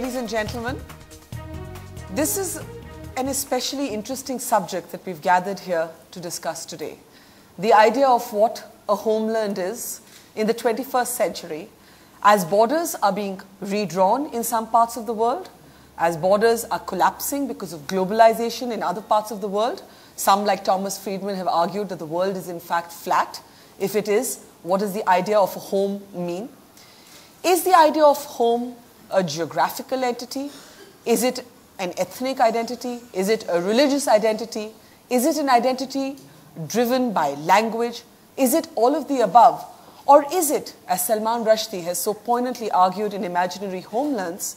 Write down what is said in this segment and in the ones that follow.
Ladies and gentlemen, this is an especially interesting subject that we've gathered here to discuss today. The idea of what a homeland is in the 21st century, as borders are being redrawn in some parts of the world, as borders are collapsing because of globalization in other parts of the world. Some, like Thomas Friedman, have argued that the world is in fact flat. If it is, what does the idea of a home mean? Is the idea of home a geographical entity? Is it an ethnic identity? Is it a religious identity? Is it an identity driven by language? Is it all of the above? Or is it, as Salman Rushdie has so poignantly argued in Imaginary Homelands,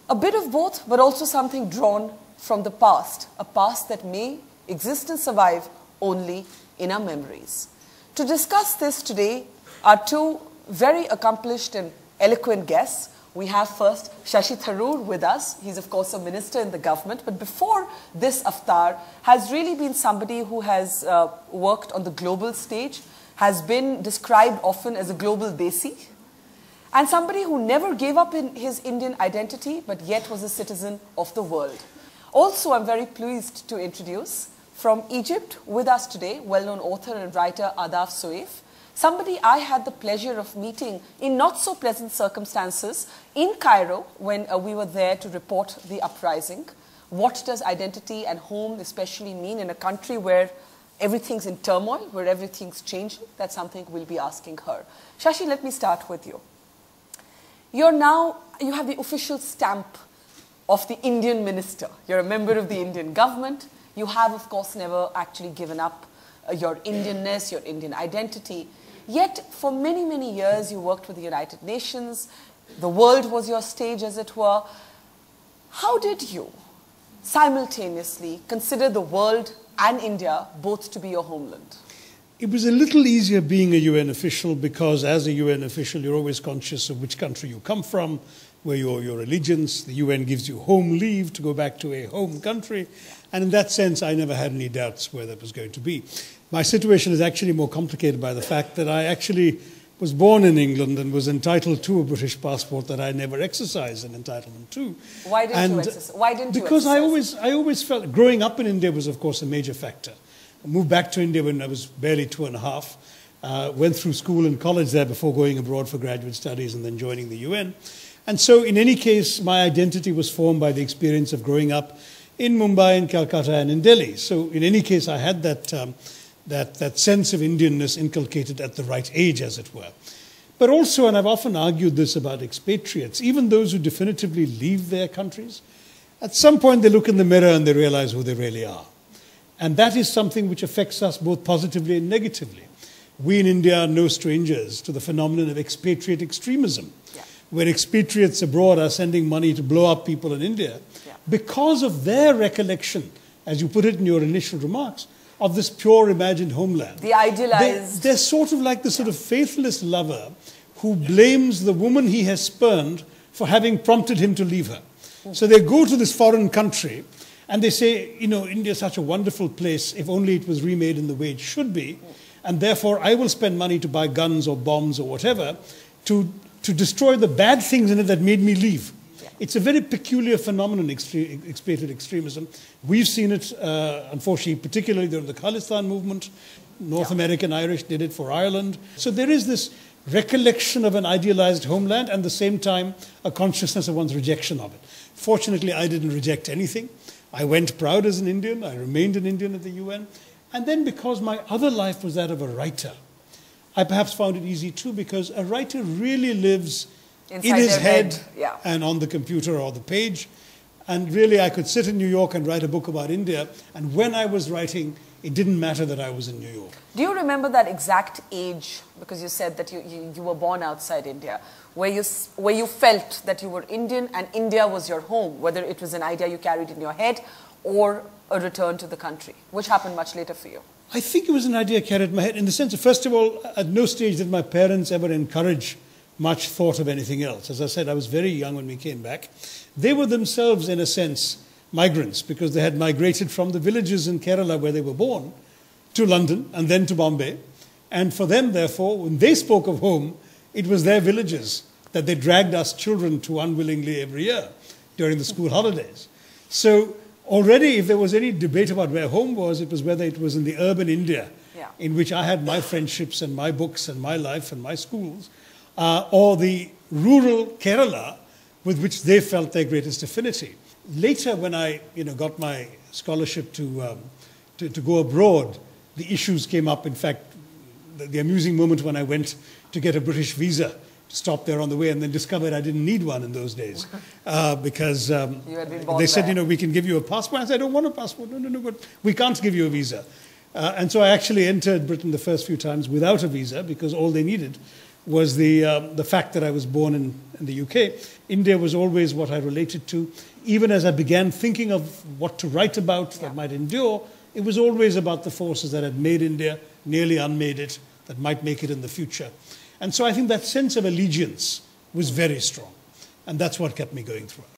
a bit of both, but also something drawn from the past, a past that may exist and survive only in our memories? To discuss this today are two very accomplished and eloquent guests. We have first Shashi Tharoor with us. He's of course a minister in the government, but before this avatar has really been somebody who has worked on the global stage, has been described often as a global desi, and somebody who never gave up in his Indian identity, but yet was a citizen of the world. Also, I'm very pleased to introduce from Egypt with us today, well-known author and writer Ahdaf Soueif, somebody I had the pleasure of meeting in not so pleasant circumstances in Cairo when we were there to report the uprising. What does identity and home especially mean in a country where everything's in turmoil, where everything's changing? That's something we'll be asking her. Shashi, let me start with you. You have the official stamp of the Indian minister. You're a member of the Indian government. You have, of course, never actually given up your Indianness, your Indian identity. Yet, for many, many years, you worked with the United Nations. The world was your stage, as it were. How did you simultaneously consider the world and India both to be your homeland? It was a little easier being a UN official because as a UN official, you're always conscious of which country you come from, where your allegiance. The UN gives you home leave to go back to a home country. And in that sense, I never had any doubts where that was going to be. My situation is actually more complicated by the fact that I actually was born in England and was entitled to a British passport that I never exercised an entitlement to. Why didn't you exercise? Why didn't you because exercise? I always felt, growing up in India was of course a major factor. I moved back to India when I was barely 2.5, went through school and college there before going abroad for graduate studies and then joining the UN. And so in any case, my identity was formed by the experience of growing up in Mumbai, in Calcutta, and in Delhi. So in any case, I had that sense of Indianness inculcated at the right age, as it were. But also, and I've often argued this about expatriates, even those who definitively leave their countries, at some point they look in the mirror and they realize who they really are. And that is something which affects us both positively and negatively. We in India are no strangers to the phenomenon of expatriate extremism, where expatriates abroad are sending money to blow up people in India because of their recollection, as you put it in your initial remarks, of this pure imagined homeland. The idealized. They're sort of like the sort of faithless lover who blames the woman he has spurned for having prompted him to leave her. So they go to this foreign country and they say, you know, India is such a wonderful place, if only it was remade in the way it should be, and therefore I will spend money to buy guns or bombs or whatever to destroy the bad things in it that made me leave. It's a very peculiar phenomenon, expatriate extremism. We've seen it, unfortunately, particularly during the Khalistan movement. North American Irish did it for Ireland. So there is this recollection of an idealized homeland and at the same time a consciousness of one's rejection of it. Fortunately, I didn't reject anything. I went proud as an Indian. I remained an Indian at the UN. And then because my other life was that of a writer, I perhaps found it easy too, because a writer really lives inside in his head and on the computer or the page. And really, I could sit in New York and write a book about India. And when I was writing, it didn't matter that I was in New York. Do you remember that exact age, because you said that you were born outside India, where you felt that you were Indian and India was your home, whether it was an idea you carried in your head or a return to the country, which happened much later for you? I think it was an idea I carried in my head in the sense of, first of all, at no stage did my parents ever encourage much thought of anything else. As I said, I was very young when we came back. They were themselves, in a sense, migrants, because they had migrated from the villages in Kerala where they were born to London and then to Bombay. And for them, therefore, when they spoke of home, it was their villages that they dragged us children to unwillingly every year during the school holidays. So already, if there was any debate about where home was, it was whether it was in the urban India, in which I had my friendships and my books and my life and my schools, or the rural Kerala, with which they felt their greatest affinity. Later, when I got my scholarship to go abroad, the issues came up. In fact, the amusing moment when I went to get a British visa, to stop there on the way, and then discovered I didn't need one in those days because they said, we can give you a passport. I said, I don't want a passport. No, but we can't give you a visa. And so I actually entered Britain the first few times without a visa because all they needed was the fact that I was born in the UK. India was always what I related to. Even as I began thinking of what to write about that might endure, it was always about the forces that had made India, nearly unmade it, that might make it in the future. And so I think that sense of allegiance was very strong. And that's what kept me going throughout.